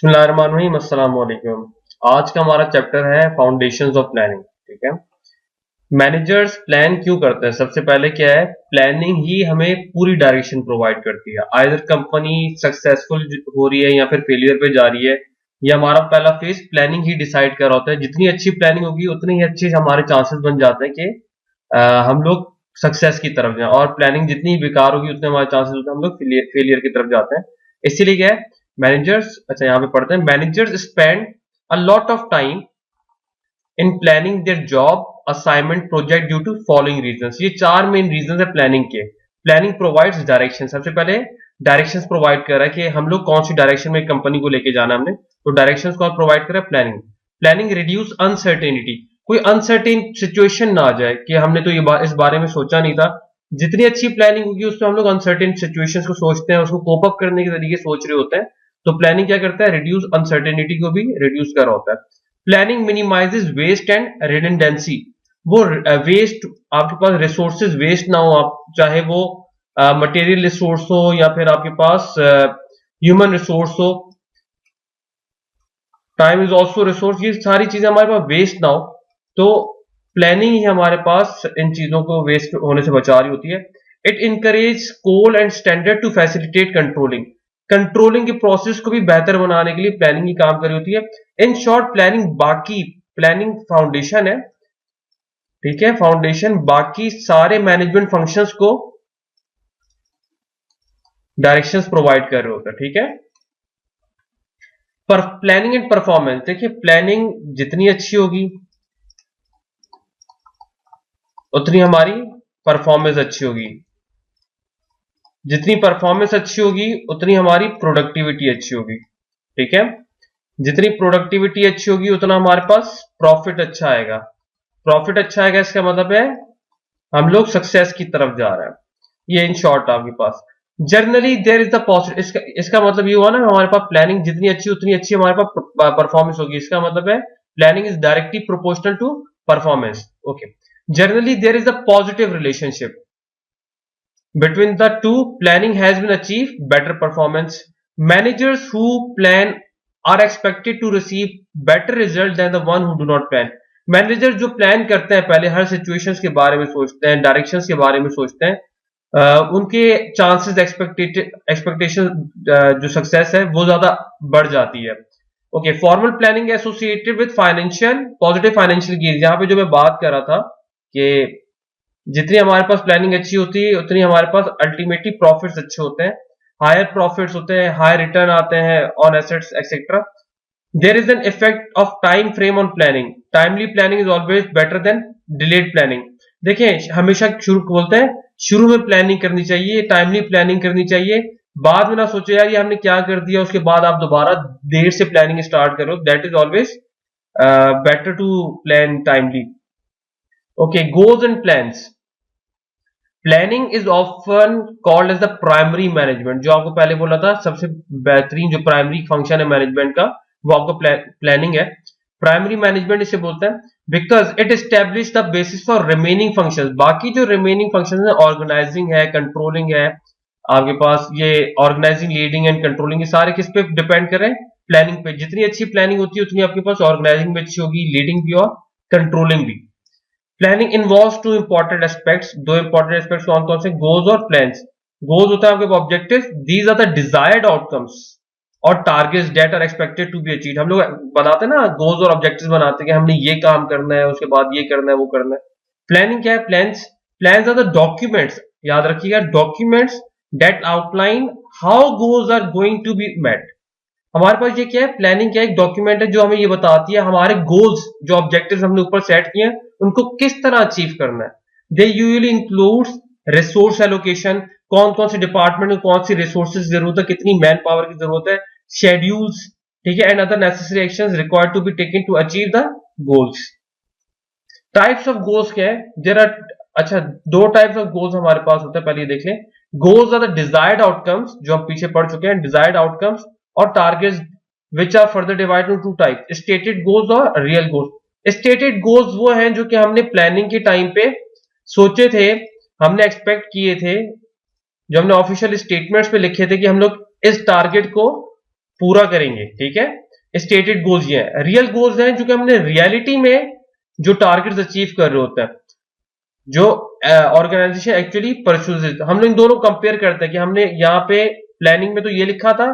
बिस्मिल्लाहिर्रहमानिर्रहीम, अस्सलाम वालेकुम। आज का हमारा चैप्टर है फाउंडेशंस ऑफ प्लानिंग। ठीक है, मैनेजर्स प्लान क्यों करते हैं? सबसे पहले क्या है, प्लानिंग ही हमें पूरी डायरेक्शन प्रोवाइड करती है। आइदर कंपनी सक्सेसफुल हो रही है या फिर फेलियर पे जा रही है, या हमारा पहला फेज प्लानिंग ही डिसाइड कर रहा होता है। जितनी अच्छी प्लानिंग होगी उतने ही अच्छे हमारे चांसेस बन जाते हैं कि हम लोग सक्सेस की तरफ जाएं, और प्लानिंग जितनी बेकार होगी उतने हमारे चांसेस होते हैं हम लोग फेलियर की तरफ जाते हैं। इसीलिए क्या है, मैनेजर्स, अच्छा यहाँ पे पढ़ते हैं, managers spend a lot of time in planning their job assignment project due to following reasons. ये चार मेन रीजंस है प्लानिंग के। Planning provides direction. सबसे पहले डायरेक्शंस प्रोवाइड कर रहा है कि हम लोग कौन सी डायरेक्शन में कंपनी को लेके जाना है हमने, तो डायरेक्शंस को प्रोवाइड कर रहा है प्लानिंग। प्लानिंग रिड्यूस अनसर्टेनिटी, कोई अनसर्टेन सिचुएशन ना आ जाए कि हमने तो इस बारे में सोचा नहीं था। जितनी अच्छी प्लानिंग होगी उसमें हम लोग अनसर्टेन सिचुएशंस को सोचते हैं, उसको कोप अप करने के तरीके सोच रहे होते हैं। तो प्लानिंग क्या करता है, रिड्यूस अनसर्टेनिटी को भी रिड्यूस कर रहा होता है। Planning minimises waste and redundancy. वो वेस्ट, आपके पास रिसोर्सेज वेस्ट ना हो, आप चाहे वो मटेरियल रिसोर्स हो या फिर आपके पास ह्यूमन रिसोर्स हो, टाइम इज ऑल्सो रिसोर्स, ये सारी चीजें हमारे पास वेस्ट ना हो। तो प्लानिंग ही हमारे पास इन चीजों को वेस्ट होने से बचा रही होती है। It encourage goal and standard to facilitate controlling. Controlling के प्रोसेस को भी बेहतर बनाने के लिए प्लानिंग ही काम कर रही होती है। इन शॉर्ट प्लानिंग फाउंडेशन है। ठीक है, फाउंडेशन बाकी सारे मैनेजमेंट फंक्शंस को डायरेक्शंस प्रोवाइड कर रहे होता है। ठीक है, पर प्लानिंग एंड परफॉर्मेंस, देखिए प्लानिंग जितनी अच्छी होगी उतनी हमारी परफॉर्मेंस अच्छी होगी, जितनी परफॉर्मेंस अच्छी होगी उतनी हमारी प्रोडक्टिविटी अच्छी होगी। ठीक है, जितनी प्रोडक्टिविटी अच्छी होगी उतना हमारे पास प्रॉफिट अच्छा आएगा। प्रॉफिट अच्छा आएगा इसका मतलब है हम लोग सक्सेस की तरफ जा रहे हैं। ये इन शॉर्ट आपके पास generally there is the positive. इसका मतलब ये हुआ ना, हमारे पास प्लानिंग जितनी अच्छी उतनी अच्छी हमारे पास परफॉर्मेंस होगी। इसका मतलब है planning is directly proportional to performance. Okay, generally there is a positive relationship between the two. Planning has been achieved better performance. Managers who plan are expected to receive better result than the one who do not plan. Manager जो plan करते हैं पहले हर situations के बारे में सोचते हैं, directions के बारे में सोचते हैं, उनके चांसेस एक्सपेक्टेशन जो सक्सेस है वो ज्यादा बढ़ जाती है। Okay, formal planning associated with financial positive financial gain. यहाँ पे जो मैं बात कर रहा था कि जितनी हमारे पास प्लानिंग अच्छी होती है उतनी हमारे पास अल्टीमेटली प्रॉफिट्स अच्छे होते हैं, हायर प्रॉफिट्स होते हैं, हायर रिटर्न आते हैं on assets etcetera. There is an effect of time frame on planning. Timely planning is always better than delayed planning. देखिए हमेशा शुरू बोलते हैं शुरू में प्लानिंग करनी चाहिए, टाइमली प्लानिंग करनी चाहिए। बाद में ना सोचो यार ये हमने क्या कर दिया, उसके बाद आप दोबारा देर से प्लानिंग स्टार्ट करो। That is always better to plan timely. Okay, goals and plans. Planning is often called as the primary management. जो आपको पहले बोला था सबसे बेहतरीन जो प्राइमरी फंक्शन है मैनेजमेंट का वो आपको प्लानिंग है। प्राइमरी मैनेजमेंट इसे बोलते हैं because it establish the basis for remaining functions. बाकी जो रिमेनिंग फंक्शंस है, ऑर्गेनाइजिंग है, कंट्रोलिंग है, आपके पास ये ऑर्गेनाइजिंग, लीडिंग एंड कंट्रोलिंग, ये सारे किस पे डिपेंड कर रहे हैं, प्लानिंग पे। जितनी अच्छी प्लानिंग होती है उतनी आपके पास ऑर्गेनाइजिंग भी अच्छी होगी, लीडिंग भी और कंट्रोलिंग भी। Planning involves two important aspects. दो इंपॉर्टेंट एस्पेक्ट्स कौन कौन से, गोल्स और प्लान्स। गोल्स होता है आपके objectives, these are the desired outcomes और targets that are expected to be achieved. हम लोग बनाते हैं ना गोल्स और ऑब्जेक्टिव्स बनाते हैं कि हमने ये काम करना है, उसके बाद ये करना है, वो करना है। प्लानिंग क्या है, plans plans are the documents, याद रखिएगा, documents that outline how goals are going to be met. हमारे पास ये क्या है, प्लानिंग क्या है, एक डॉक्यूमेंट है जो हमें ये बताती है हमारे गोल्स, जो ऑब्जेक्टिव्स हमने ऊपर सेट किए हैं उनको किस तरह अचीव करना है। They usually includes resource allocation, कौन कौन से डिपार्टमेंट में कौन सी रिसोर्सेज जरूरत है, कितनी मैन पावर की जरूरत है, शेड्यूल्स, ठीक है, and other necessary actions required to be taken to achieve the goals. Types of goals क्या है, देयर आर, अच्छा दो टाइप्स ऑफ गोल्स हमारे पास होते हैं, पहले ये देख लें। Goals are the desired outcomes, जो हम पीछे पढ़ चुके हैं, डिजायर्ड आउटकम्स, और targets which are further divided into two type, stated goals और रियल गोल्स। स्टेटेड गोल्स वो हैं जो कि हमने प्लानिंग के टाइम पे सोचे थे, हमने एक्सपेक्ट किए थे, जो हमने ऑफिशियल स्टेटमेंट्स पे लिखे थे कि हम लोग इस टारगेट को पूरा करेंगे, ठीक है। स्टेटेड गोल्स ये हैं, रियल गोल्स हैं जो कि हमने रियलिटी में जो टारगेट्स अचीव कर रहे होते हैं, जो ऑर्गेनाइजेशन एक्चुअली परस्यूज। हम लोग इन दोनों कंपेयर करते हैं कि हमने यहाँ पे प्लानिंग में तो ये लिखा था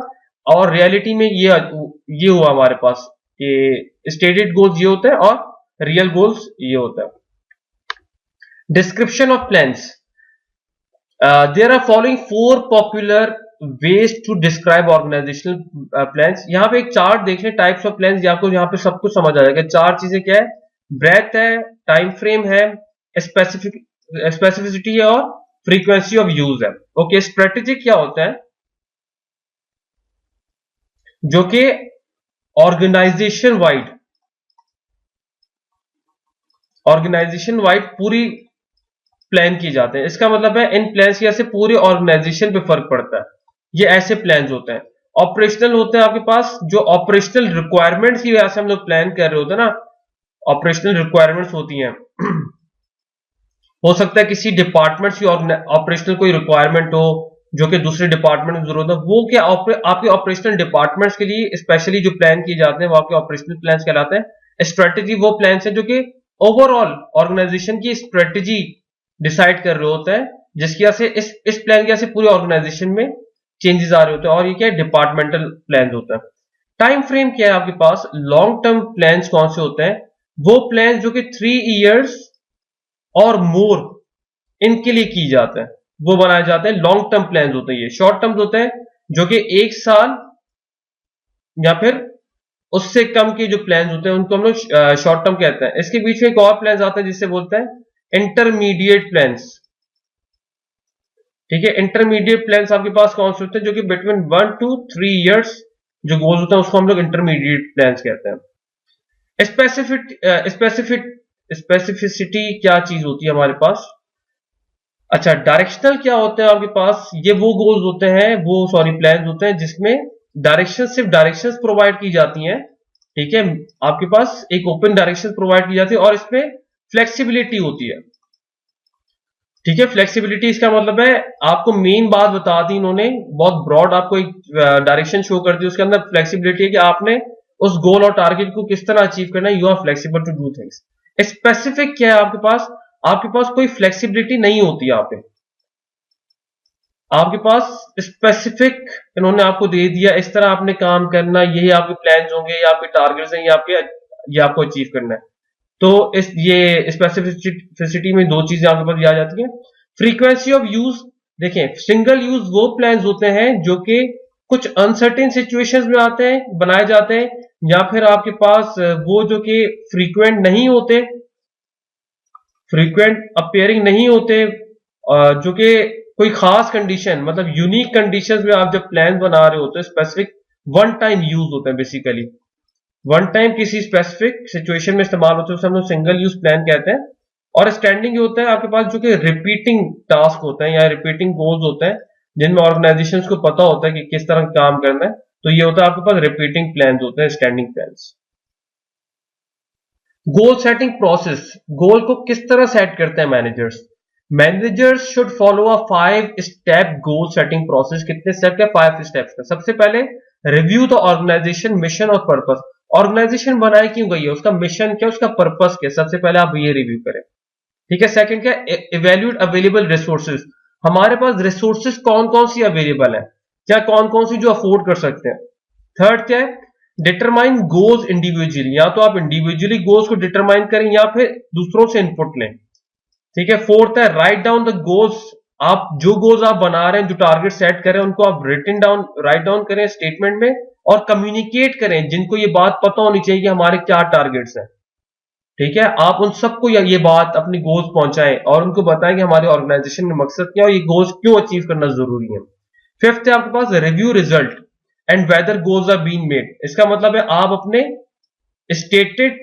और रियलिटी में ये हुआ हमारे पास कि स्टेटेड गोल्स ये होते हैं और रियल गोल्स ये होता है। Description of plans, there are following 4 popular ways to describe organisational plans. यहाँ पे एक चार्ट देख लें, टाइप्स ऑफ प्लान्स, आपको यहाँ पे सब कुछ समझ आ जाएगा। 4 चीजें क्या है, ब्रेथ है, टाइम फ्रेम है, स्पेसिफिसिटी है और फ्रीक्वेंसी ऑफ यूज है। ओके, स्ट्रेटेजिक क्या होता है, जो कि ऑर्गेनाइजेशन वाइड पूरी प्लान किए जाते हैं। इसका मतलब है इन प्लान्स की से पूरे ऑर्गेनाइजेशन पे फर्क पड़ता है। ये ऐसे प्लान्स होते हैं। ऑपरेशनल होते हैं आपके पास, जो ऑपरेशनल रिक्वायरमेंट्स की वजह से हम लोग प्लान कर रहे होते हैं ना, ऑपरेशनल रिक्वायरमेंट्स होती हैं। हो सकता है किसी डिपार्टमेंट की ऑपरेशनल कोई रिक्वायरमेंट हो जो कि दूसरे डिपार्टमेंट में जरूरत है, वो क्या आपके ऑपरेशनल डिपार्टमेंट्स के लिए स्पेशली जो प्लान किए जाते हैं वो आपके ऑपरेशनल प्लान्स कहलाते हैं। स्ट्रेटेजी वो प्लान्स हैं जो कि ओवरऑल ऑर्गेनाइजेशन की स्ट्रेटेजी डिसाइड कर रहे होते हैं, जिसकी वजह से इस प्लान की वजह से पूरे ऑर्गेनाइजेशन में चेंजेस आ रहे होते हैं, और ये क्या है, डिपार्टमेंटल प्लान होता है। टाइम फ्रेम क्या है आपके पास, लॉन्ग टर्म प्लान्स कौन से होते हैं, वो प्लान जो कि 3 इयर्स और मोर इनके लिए की जाते हैं, वो बनाए जाते हैं। लॉन्ग टर्म प्लान होते हैं। ये शॉर्ट टर्म होते हैं जो कि 1 साल या फिर उससे कम के जो प्लान होते हैं उनको हम लोग शॉर्ट टर्म कहते हैं। इसके बीच में एक और प्लान आता है जिससे बोलते हैं इंटरमीडिएट प्लान्स, ठीक है। इंटरमीडिएट प्लान्स आपके पास कौन से होते हैं, जो कि बिटवीन 1 to 3 इयर्स जो गोल्स होते हैं उसको हम लोग इंटरमीडिएट प्लान्स कहते हैं। स्पेसिफिसिटी क्या चीज होती है हमारे पास। अच्छा, डायरेक्शनल क्या होते हैं आपके पास, ये वो गोल्स होते हैं, प्लान्स होते हैं जिसमें सिर्फ डायरेक्शंस प्रोवाइड की जाती हैं, ठीक है। आपके पास एक ओपन डायरेक्शन प्रोवाइड की जाती है और इसमें फ्लेक्सिबिलिटी होती है, ठीक है। फ्लेक्सिबिलिटी इसका मतलब है, आपको मेन बात बता दी इन्होंने, बहुत ब्रॉड आपको एक डायरेक्शन शो कर दी, उसके अंदर फ्लेक्सिबिलिटी है कि आपने उस गोल और टारगेट को किस तरह अचीव करना है। You are flexible to do things. Specific क्या है आपके पास कोई फ्लेक्सिबिलिटी नहीं होती। यहाँ पे आपके पास स्पेसिफिक इन्होंने आपको दे दिया, इस तरह आपने काम करना, यही आपके प्लान होंगे, ये आपके टारगेट्स हैं, ये आपको अचीव करना है। तो ये स्पेसिफिसिटी में 2 चीजें आपके पास आ जाती हैं। फ्रीक्वेंसी ऑफ यूज, देखें, सिंगल यूज वो प्लान्स होते हैं जो कि कुछ अनसर्टेन सिचुएशंस में आते हैं, बनाए जाते हैं, या फिर आपके पास वो जो कि फ्रीक्वेंट अपीयरिंग नहीं होते, जो कि कोई खास कंडीशन, मतलब यूनिक कंडीशंस में आप जब प्लान बना रहे होते हैं, स्पेसिफिक वन टाइम यूज होते हैं। बेसिकली वन टाइम किसी स्पेसिफिक सिचुएशन में इस्तेमाल होते हैं, उसे हम लोग सिंगल यूज प्लान कहते हैं। और स्टैंडिंग ये होता है आपके पास जो कि रिपीटिंग टास्क होते हैं या रिपीटिंग गोल्स होते हैं, जिनमें ऑर्गेनाइजेशंस को पता होता है कि किस तरह काम करना है। तो ये होता है आपके पास रिपीटिंग प्लान होते हैं, standing plans. Goal setting process, goal को किस तरह सेट करते हैं managers should follow a 5 step goal setting process. कितने स्टेप का, 5 स्टेप्स का। सबसे पहले रिव्यू द ऑर्गेनाइजेशन मिशन और पर्पस, ऑर्गेनाइजेशन बनाई क्यों गई है, उसका मिशन क्या, उसका पर्पस क्या, सबसे पहले आप ये रिव्यू करें, ठीक है। सेकंड क्या, इवैल्यूएट अवेलेबल रिसोर्सेज, हमारे पास रिसोर्सेज कौन कौन सी अवेलेबल है, क्या कौन कौन सी जो अफोर्ड कर सकते हैं। थर्ड क्या है, डिटरमाइन गोल्स इंडिविजुअली, या तो आप इंडिविजुअली गोल्स को डिटरमाइन करें या फिर दूसरों से इनपुट लें, ठीक है। फोर्थ है, राइट डाउन द गोल्स, आप जो गोल्स आप बना रहे हैं, जो टारगेट सेट कर रहे हैं, उनको आप राइट डाउन करें स्टेटमेंट में और कम्युनिकेट करें, जिनको ये बात पता होनी चाहिए कि हमारे क्या टारगेट्स हैं, ठीक है। आप उन सबको ये बात अपनी गोल्स पहुंचाएं और उनको बताएं कि हमारे ऑर्गेनाइजेशन में मकसद क्या है और ये गोल्स क्यों अचीव करना जरूरी है। फिफ्थ है आपके पास review result and whether goals are being made, इसका मतलब है आप अपने स्टेटेड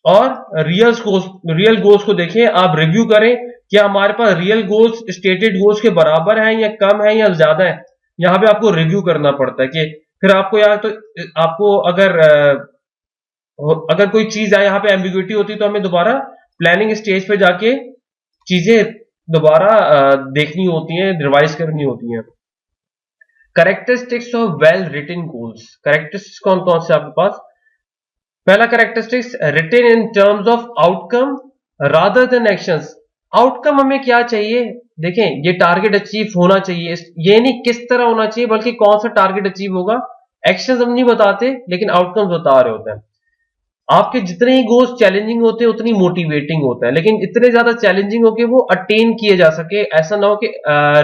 और रियल गोल्स को देखें, आप रिव्यू करें कि हमारे पास रियल गोल्स स्टेटेड गोल्स के बराबर हैं या कम है या ज्यादा है। यहां पे आपको रिव्यू करना पड़ता है कि फिर आपको आपको अगर कोई चीज है यहाँ पे एम्बिग्युइटी होती है तो हमें दोबारा प्लानिंग स्टेज पे जाके चीजें दोबारा देखनी होती हैं, रिवाइज करनी होती हैं। Characteristics of well written goals. Characteristics कौन कौन से आपके पास? पहला characteristics, written in terms of outcome rather than actions. Outcome हमें क्या चाहिए? देखें, ये टारगेट अचीव होना चाहिए, ये नहीं किस तरह होना चाहिए बल्कि कौन सा टारगेट अचीव होगा। एक्शंस हम नहीं बताते लेकिन आउटकम्स बता रहे होते हैं। आपके जितने ही गोल्स चैलेंजिंग होते हैं उतनी मोटिवेटिंग होता है, लेकिन इतने ज्यादा चैलेंजिंग हो कि वो अटेन किए जा सके, ऐसा ना हो कि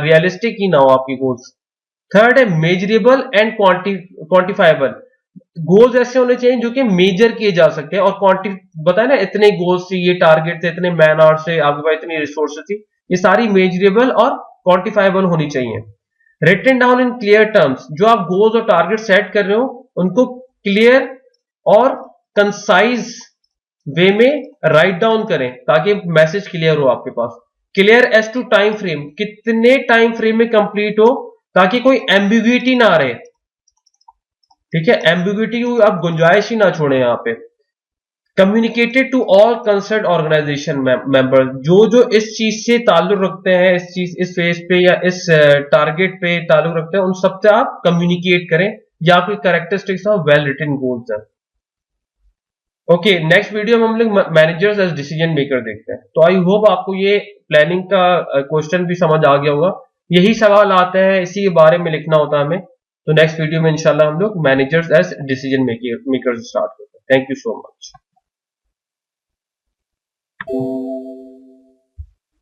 रियलिस्टिक ही ना हो आपकी गोल्स। थर्ड है मेजरेबल एंड क्वांटिफाइबल। गोल्स ऐसे होने चाहिए जो कि मेजर किए जा सकते हैं और क्वांटी बताए ना, इतने गोल्स थी, ये टारगेट थे, इतने मैन आवर्स थे, आपके पास इतनी रिसोर्सेज थी, ये सारी मेजरेबल और क्वांटिफाइबल होनी चाहिए। Written down in clear terms. जो आप गोल्स और टारगेट सेट कर रहे हो उनको क्लियर और कंसाइज वे में राइट डाउन करें ताकि मैसेज क्लियर हो आपके पास। Clear as to time frame, कितने टाइम फ्रेम में कंप्लीट हो ताकि कोई एम्बिग्युइटी ना रहे। ठीक है, एम्बिग्युइटी की आप गुंजाइश ही ना छोड़े यहां पे। Communicated to all concern organisation member, जो जो इस चीज से ताल्लुक रखते हैं, इस चीज इस फेज पे या इस टारगेट पे ताल्लुक रखते हैं, उन सबसे आप कम्युनिकेट करें। या कोई characteristics of well written goals है। ओके, नेक्स्ट वीडियो में हम लोग मैनेजर्स एज डिसीजन मेकर देखते हैं। तो आई होप आपको ये प्लानिंग का क्वेश्चन भी समझ आ गया होगा। यही सवाल आते हैं, इसी के बारे में लिखना होता है हमें। तो नेक्स्ट वीडियो में इंशाल्लाह हम लोग managers as decision makers start करते हैं। Thank you so much.